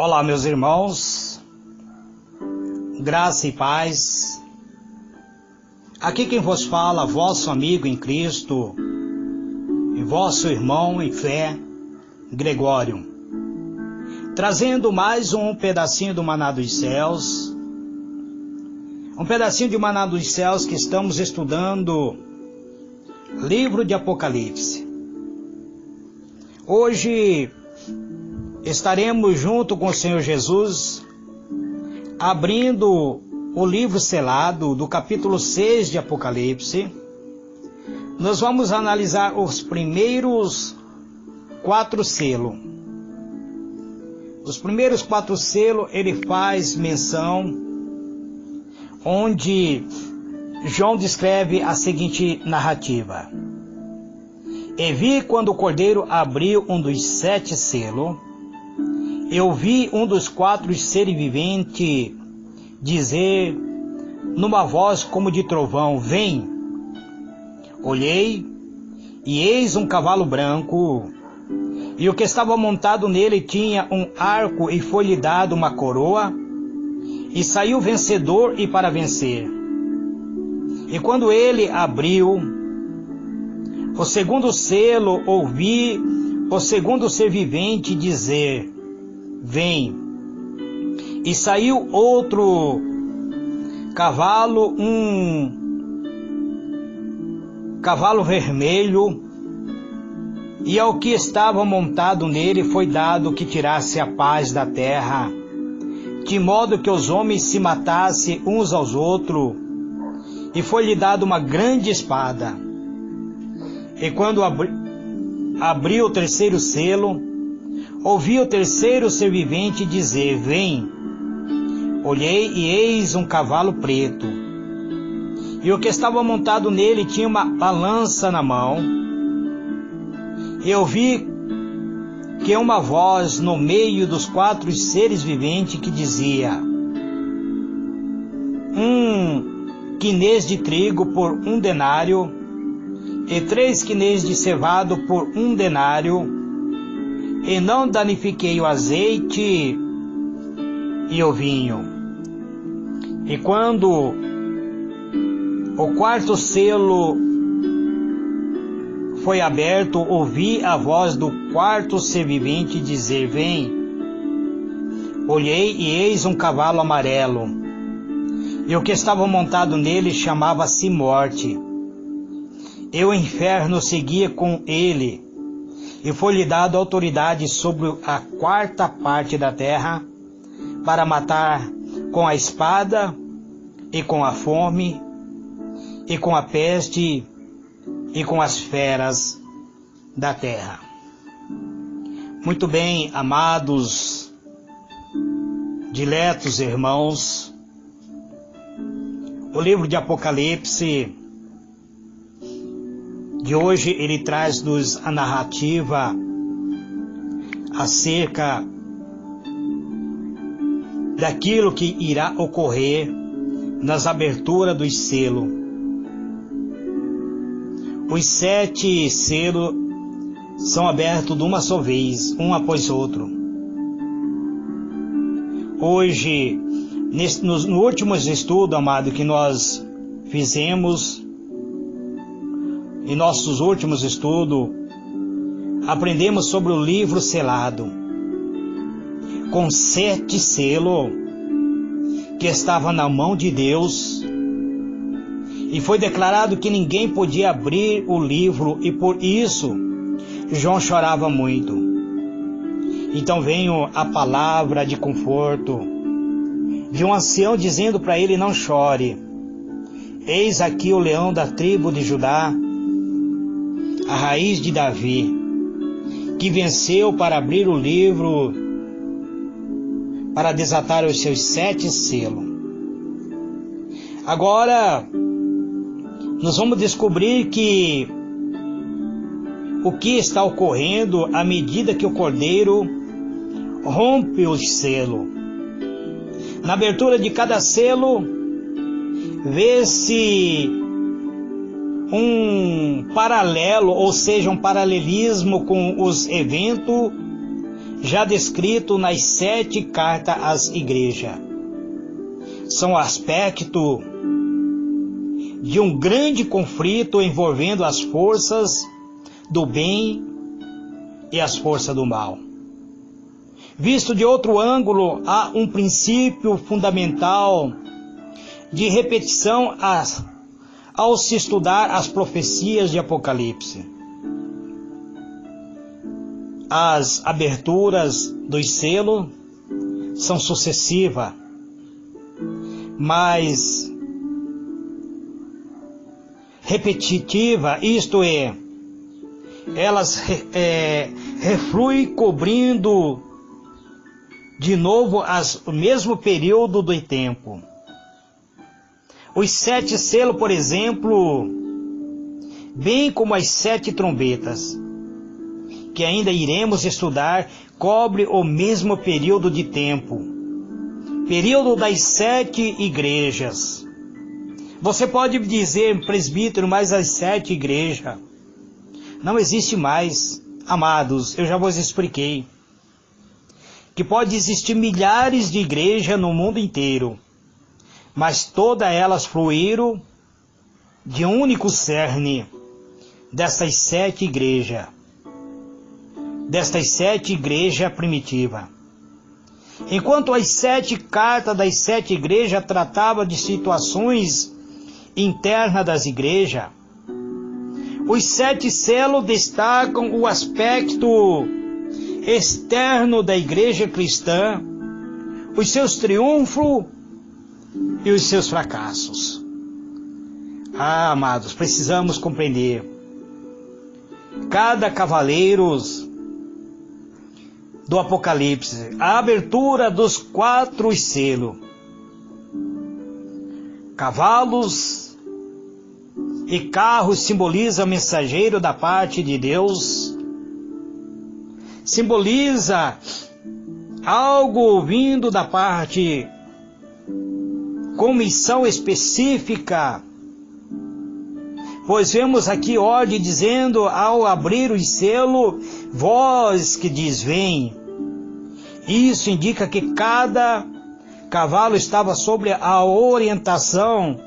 Olá, meus irmãos, graça e paz. Aqui quem vos fala, vosso amigo em Cristo e vosso irmão em fé, Gregório, trazendo mais um pedacinho do Maná dos Céus, um pedacinho de Maná dos Céus que estamos estudando, livro de Apocalipse. Hoje estaremos junto com o Senhor Jesus, abrindo o livro selado do capítulo 6 de Apocalipse. Nós vamos analisar os primeiros 4 selos. Os primeiros 4 selos, ele faz menção, onde João descreve a seguinte narrativa. E vi quando o Cordeiro abriu um dos 7 selos, eu vi um dos 4 seres viventes dizer, numa voz como de trovão, vem. Olhei, e eis um cavalo branco, e o que estava montado nele tinha um arco, e foi-lhe dado uma coroa, e saiu vencedor e para vencer. E quando ele abriu o segundo selo, ouvi o segundo ser vivente dizer, vem. E saiu outro cavalo, um cavalo vermelho, e ao que estava montado nele foi dado que tirasse a paz da terra, de modo que os homens se matassem uns aos outros, e foi-lhe dado uma grande espada. E quando abriu o terceiro selo, ouvi o terceiro ser vivente dizer, vem. Olhei e eis um cavalo preto, e o que estava montado nele tinha uma balança na mão. E ouvi que uma voz no meio dos 4 seres viventes que dizia, quinês de trigo por 1 denário, e 3 quinês de cevado por 1 denário, e não danifiquei o azeite e o vinho. E quando o 4º selo foi aberto, ouvi a voz do 4º ser vivente dizer, vem. Olhei e eis um cavalo amarelo, e o que estava montado nele chamava-se Morte, e o inferno seguia com ele, e foi-lhe dado autoridade sobre a 4ª parte da terra, para matar com a espada, e com a fome, e com a peste, e com as feras da terra. Muito bem, amados, diletos irmãos, o livro de Apocalipse de hoje, ele traz-nos a narrativa acerca daquilo que irá ocorrer nas aberturas dos selos. Os 7 selos são abertos de uma só vez, um após outro. Hoje, no últimos estudos, amado, que nós fizemos, em nossos últimos estudos, aprendemos sobre o livro selado, com 7 selos, que estava na mão de Deus, e foi declarado que ninguém podia abrir o livro, e por isso João chorava muito. Então veio a palavra de conforto de um ancião dizendo para ele, não chore, eis aqui o leão da tribo de Judá, a raiz de Davi, que venceu para abrir o livro, para desatar os seus 7 selos. Agora, nós vamos descobrir que o que está ocorrendo à medida que o Cordeiro rompe os selos. Na abertura de cada selo, vê-se um paralelo, ou seja, um paralelismo com os eventos já descrito nas 7 cartas às igrejas. São aspecto de um grande conflito envolvendo as forças do bem e as forças do mal. Visto de outro ângulo, há um princípio fundamental de repetição ao se estudar as profecias de Apocalipse. As aberturas dos selos são sucessivas, mas repetitiva, isto é, elas refluem cobrindo de novo o mesmo período do tempo. Os 7 selos, por exemplo, bem como as 7 trombetas, que ainda iremos estudar, cobre o mesmo período de tempo, período das 7 igrejas. Você pode dizer, presbítero, mas as 7 igrejas não existe mais, amados. Eu já vos expliquei que pode existir milhares de igrejas no mundo inteiro, mas todas elas fluíram de um único cerne destas 7 igrejas, primitivas. Enquanto as 7 cartas das 7 igrejas tratavam de situações internas das igrejas, os 7 selos destacam o aspecto externo da igreja cristã, os seus triunfos e os seus fracassos. Amados, precisamos compreender. Cada cavaleiro do Apocalipse, a abertura dos 4 selos, cavalos e carros simboliza o mensageiro da parte de Deus, simboliza algo vindo da parte com missão específica, pois vemos aqui ordem dizendo ao abrir o selo, voz que diz vem. Isso indica que cada cavalo estava sob a orientação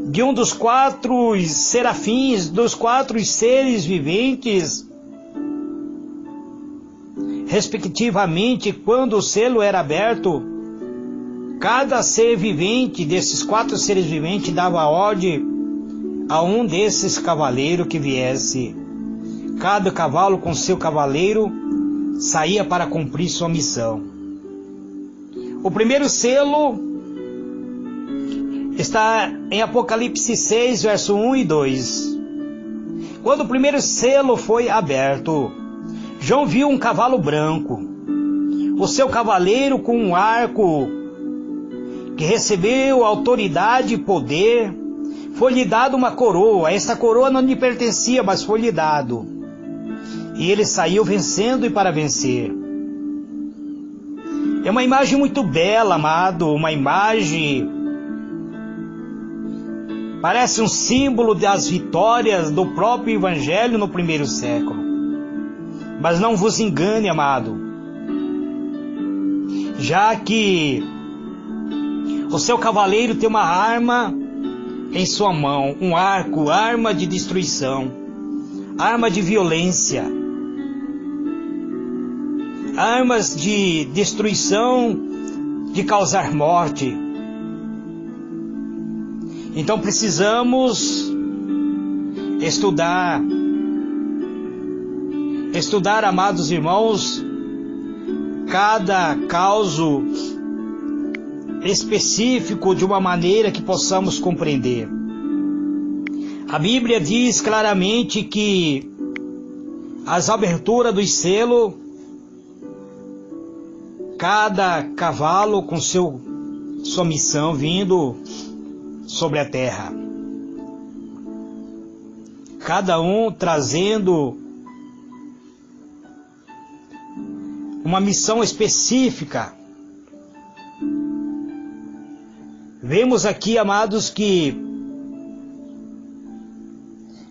de um dos 4 serafins, dos 4 seres viventes, respectivamente. Quando o selo era aberto, cada ser vivente desses 4 seres viventes dava ordem a um desses cavaleiros que viesse. Cada cavalo com seu cavaleiro saía para cumprir sua missão. O primeiro selo está em Apocalipse 6, verso 1 e 2. Quando o primeiro selo foi aberto, João viu um cavalo branco, o seu cavaleiro com um arco, que recebeu autoridade e poder. Foi-lhe dado uma coroa. Esta coroa não lhe pertencia, mas foi-lhe dado. E ele saiu vencendo e para vencer. É uma imagem muito bela, amado, uma imagem, parece um símbolo das vitórias do próprio Evangelho no primeiro século. Mas não vos engane, amado, já que o seu cavaleiro tem uma arma em sua mão, um arco, arma de destruição, arma de violência, armas de destruição, de causar morte. Então precisamos estudar, amados irmãos, cada caso específico de uma maneira que possamos compreender. A Bíblia diz claramente que as aberturas dos selos, cada cavalo com sua missão vindo sobre a terra, cada um trazendo uma missão específica. Vemos aqui, amados, que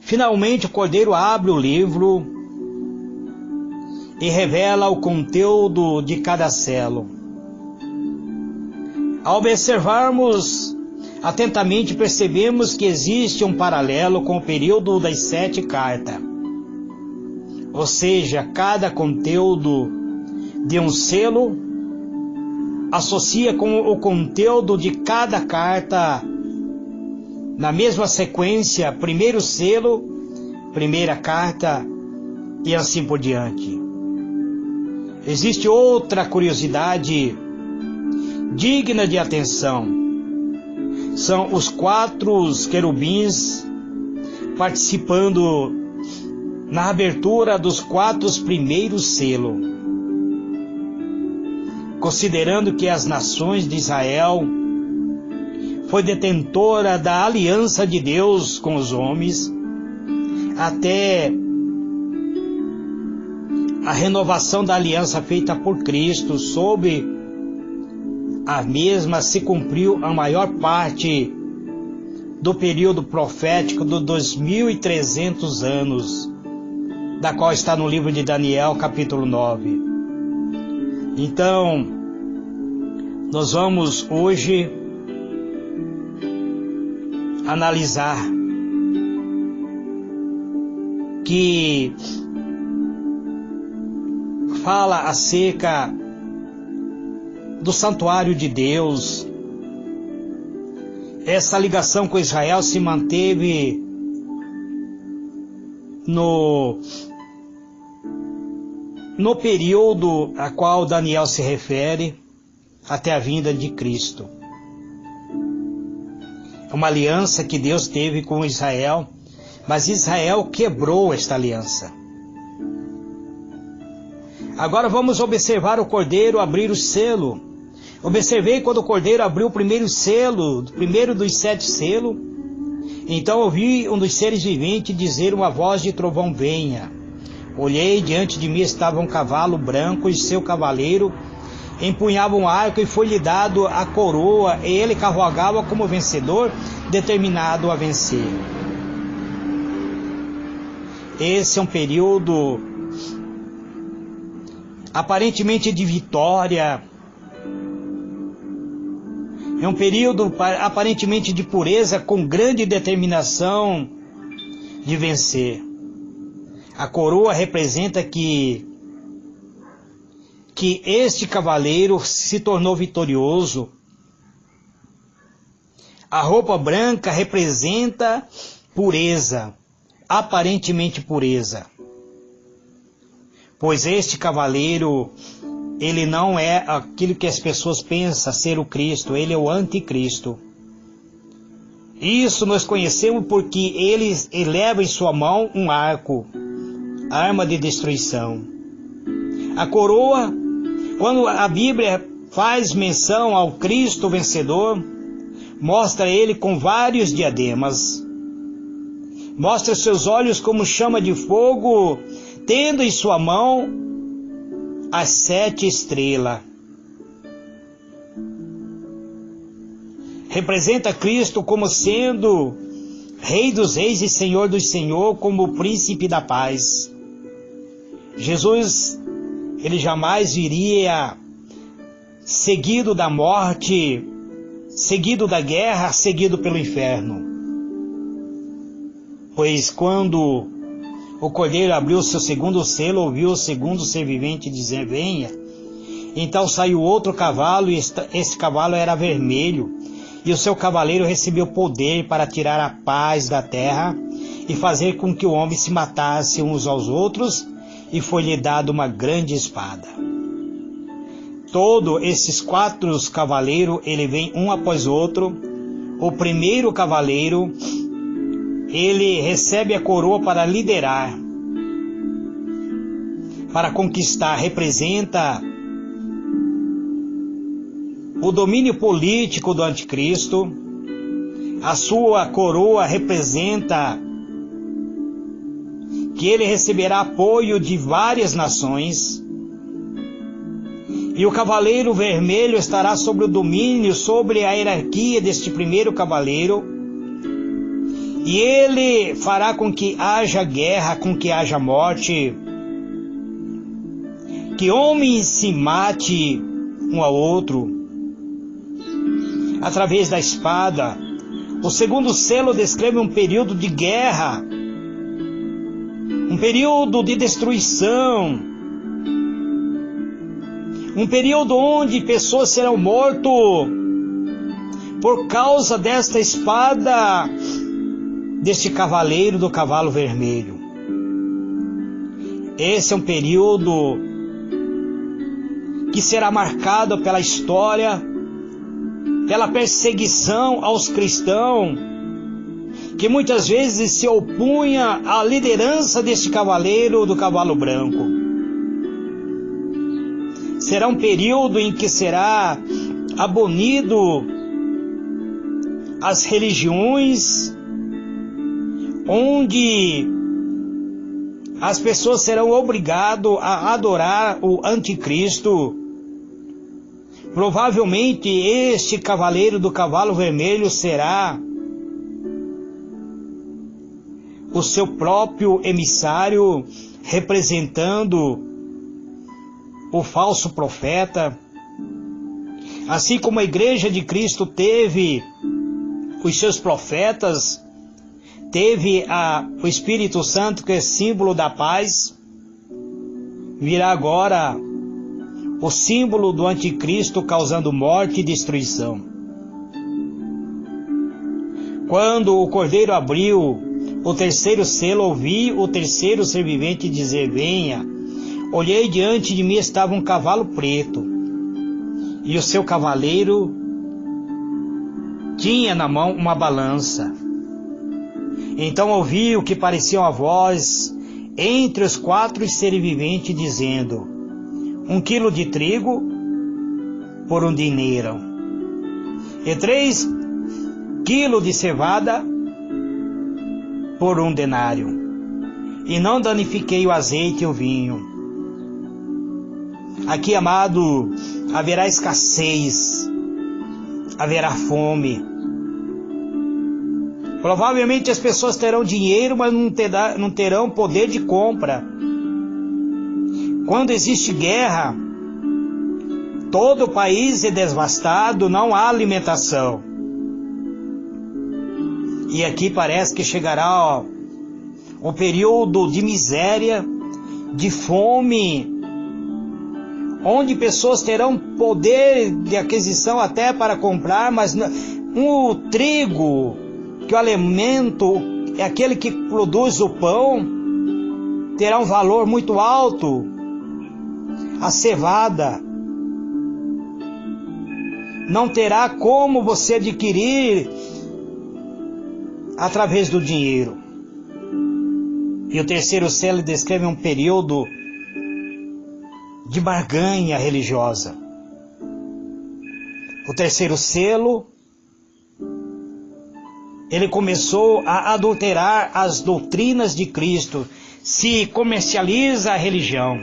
finalmente o Cordeiro abre o livro e revela o conteúdo de cada selo. Ao observarmos atentamente, percebemos que existe um paralelo com o período das 7 cartas. Ou seja, cada conteúdo de um selo associa com o conteúdo de cada carta na mesma sequência, primeiro selo, primeira carta e assim por diante. Existe outra curiosidade digna de atenção. São os 4 querubins participando na abertura dos 4 primeiros selos. Considerando que as nações de Israel foi detentora da aliança de Deus com os homens, até a renovação da aliança feita por Cristo, sob a mesma se cumpriu a maior parte do período profético dos 2300 anos, da qual está no livro de Daniel, capítulo 9. Então, nós vamos hoje analisar que fala acerca do santuário de Deus. Essa ligação com Israel se manteve no período a qual Daniel se refere, até a vinda de Cristo. É uma aliança que Deus teve com Israel, mas Israel quebrou esta aliança. Agora vamos observar o cordeiro abrir o selo. Observei quando o cordeiro abriu o primeiro selo, o primeiro dos 7 selos. Então ouvi um dos seres viventes dizer uma voz de trovão: venha. Olhei, diante de mim estava um cavalo branco e seu cavaleiro empunhava um arco e foi-lhe dado a coroa, e ele cavalgava como vencedor, determinado a vencer. Esse é um período aparentemente de vitória, é um período aparentemente de pureza, com grande determinação de vencer. A coroa representa que este cavaleiro se tornou vitorioso. A roupa branca representa pureza, aparentemente pureza. Pois este cavaleiro, ele não é aquilo que as pessoas pensam ser o Cristo, ele é o anticristo. Isso nós conhecemos porque ele leva em sua mão um arco, arma de destruição. A coroa, quando a Bíblia faz menção ao Cristo vencedor, mostra ele com vários diademas. Mostra seus olhos como chama de fogo, tendo em sua mão as 7 estrelas. Representa Cristo como sendo Rei dos Reis e Senhor dos Senhores, como o Príncipe da Paz. Jesus, ele jamais viria seguido da morte, seguido da guerra, seguido pelo inferno. Pois quando o cordeiro abriu seu segundo selo, ouviu o segundo ser vivente dizer: venha. Então saiu outro cavalo, e esse cavalo era vermelho, e o seu cavaleiro recebeu poder para tirar a paz da terra e fazer com que o homem se matasse uns aos outros, e foi-lhe dado uma grande espada. Todos esses 4 cavaleiros, ele vem um após outro. O primeiro cavaleiro, ele recebe a coroa para liderar, para conquistar, representa o domínio político do anticristo. A sua coroa representa que ele receberá apoio de várias nações. E o cavaleiro vermelho estará sobre o domínio, sobre a hierarquia deste primeiro cavaleiro. E ele fará com que haja guerra, com que haja morte. que homem se mate um ao outro através da espada. O segundo selo descreve um período de guerra, um período de destruição, um período onde pessoas serão mortas por causa desta espada deste cavaleiro do cavalo vermelho. Esse é um período que será marcado pela história, pela perseguição aos cristãos, que muitas vezes se opunha à liderança deste cavaleiro do cavalo branco. Será um período em que será abolido as religiões, onde as pessoas serão obrigadas a adorar o anticristo. Provavelmente este cavaleiro do cavalo vermelho será o seu próprio emissário, representando o falso profeta. Assim como a igreja de Cristo teve os seus profetas, teve o Espírito Santo, que é símbolo da paz, virá agora o símbolo do anticristo, causando morte e destruição. Quando o cordeiro abriu o terceiro selo, ouvi o terceiro ser vivente dizer: venha. Olhei, diante de mim estava um cavalo preto, e o seu cavaleiro tinha na mão uma balança. Então ouvi o que parecia uma voz entre os quatro seres viventes dizendo: 1 quilo de trigo por 1 dinheiro, e 3 quilos de cevada por 1 denário, e não danifiquei o azeite e o vinho. Aqui, amado, haverá escassez, haverá fome. Provavelmente as pessoas terão dinheiro, mas não terão poder de compra. Quando existe guerra, todo o país é devastado, não há alimentação. E aqui parece que chegará o período de miséria, de fome, onde pessoas terão poder de aquisição até para comprar, mas o trigo, que o alimento é aquele que produz o pão, terá um valor muito alto. A cevada não terá como você adquirir através do dinheiro. E o terceiro selo descreve um período de barganha religiosa. O terceiro selo, ele começou a adulterar as doutrinas de Cristo, se comercializa a religião.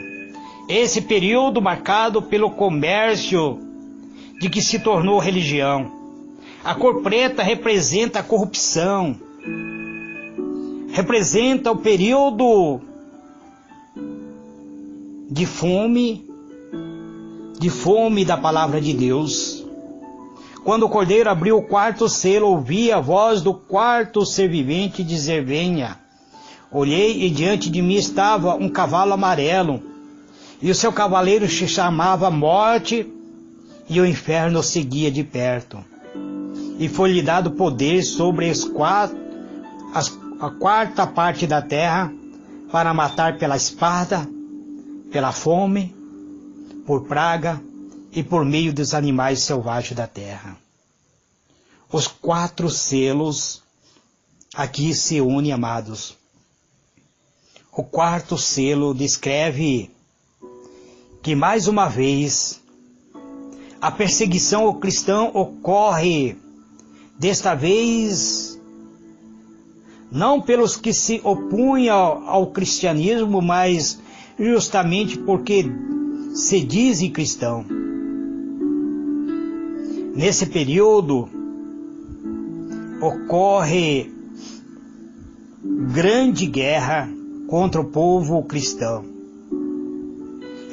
Esse período marcado pelo comércio de que se tornou religião. A cor preta representa a corrupção, representa o período de fome da palavra de Deus. Quando o cordeiro abriu o quarto selo, ouvi a voz do quarto ser vivente dizer: venha. Olhei, e diante de mim estava um cavalo amarelo, e o seu cavaleiro se chamava Morte, e o inferno o seguia de perto. E foi-lhe dado poder sobre a quarta parte da terra, para matar pela espada, pela fome, por praga e por meio dos animais selvagens da terra. Os 4 selos aqui se unem, amados. O quarto selo descreve que mais uma vez a perseguição ao cristão ocorre, desta vez não pelos que se opunham ao cristianismo, mas justamente porque se dizem cristão. Nesse período ocorre grande guerra contra o povo cristão.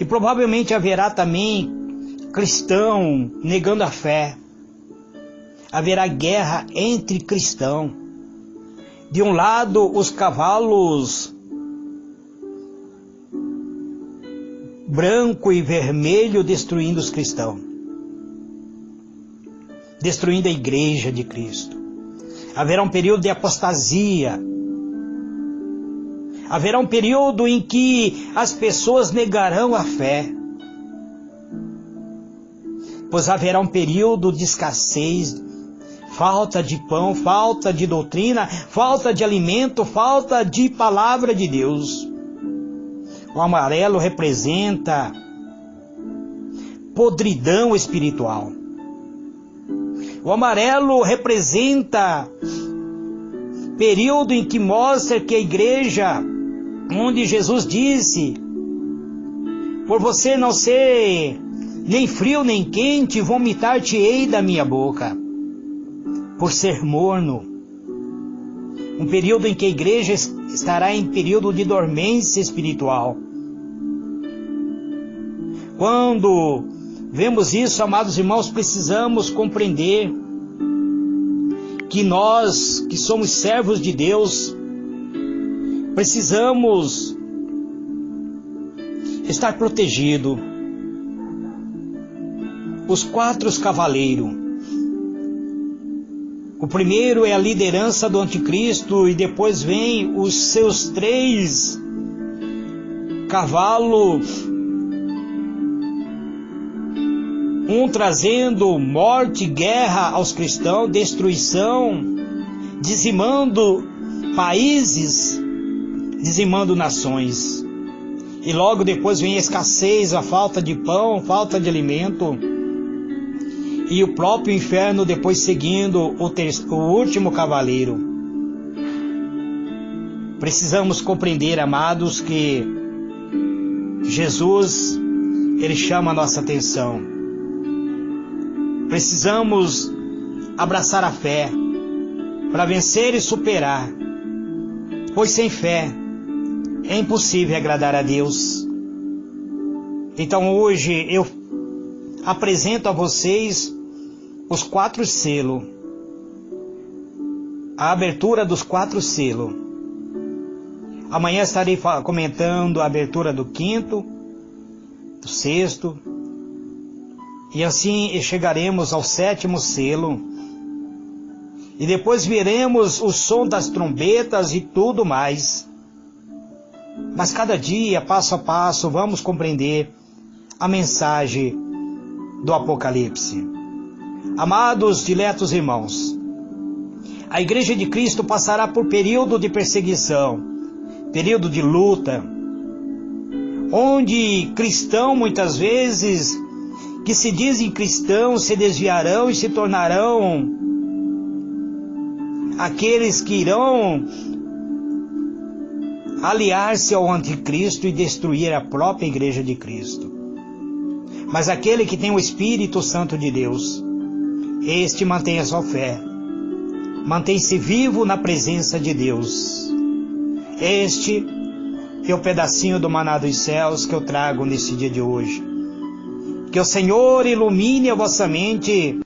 E provavelmente haverá também cristão negando a fé. Haverá guerra entre cristãos. De um lado, os cavalos branco e vermelho destruindo os cristãos, destruindo a igreja de Cristo. Haverá um período de apostasia. Haverá um período em que as pessoas negarão a fé. Pois haverá um período de escassez, falta de pão, falta de doutrina, falta de alimento, falta de palavra de Deus. O amarelo representa podridão espiritual. O amarelo representa período em que mostra que a igreja, onde Jesus disse, por você não ser nem frio nem quente, vomitar-te-ei da minha boca, por ser morno. Um período em que a igreja estará em período de dormência espiritual. Quando vemos isso, amados irmãos, precisamos compreender que nós, que somos servos de Deus, precisamos estar protegidos. Os 4 cavaleiros. O primeiro é a liderança do anticristo e depois vem os seus 3 cavalos, um trazendo morte, guerra aos cristãos, destruição, dizimando países, dizimando nações. E logo depois vem a escassez, a falta de pão, falta de alimento. E o próprio inferno depois seguindo o último cavaleiro. Precisamos compreender, amados, que Jesus, Ele chama a nossa atenção. Precisamos abraçar a fé para vencer e superar, pois sem fé é impossível agradar a Deus. Então hoje eu apresento a vocês os 4 selos, a abertura dos 4 selos. Amanhã estarei comentando a abertura do 5º, do 6º, e assim chegaremos ao 7º selo, e depois veremos o som das trombetas e tudo mais. Mas cada dia, passo a passo, vamos compreender a mensagem do Apocalipse. Amados, diletos irmãos, a Igreja de Cristo passará por período de perseguição, período de luta, onde cristãos muitas vezes, que se dizem cristãos, se desviarão e se tornarão aqueles que irão aliar-se ao anticristo e destruir a própria Igreja de Cristo. Mas aquele que tem o Espírito Santo de Deus, este mantém a sua fé, mantém-se vivo na presença de Deus. Este é o pedacinho do maná dos céus que eu trago nesse dia de hoje. Que o Senhor ilumine a vossa mente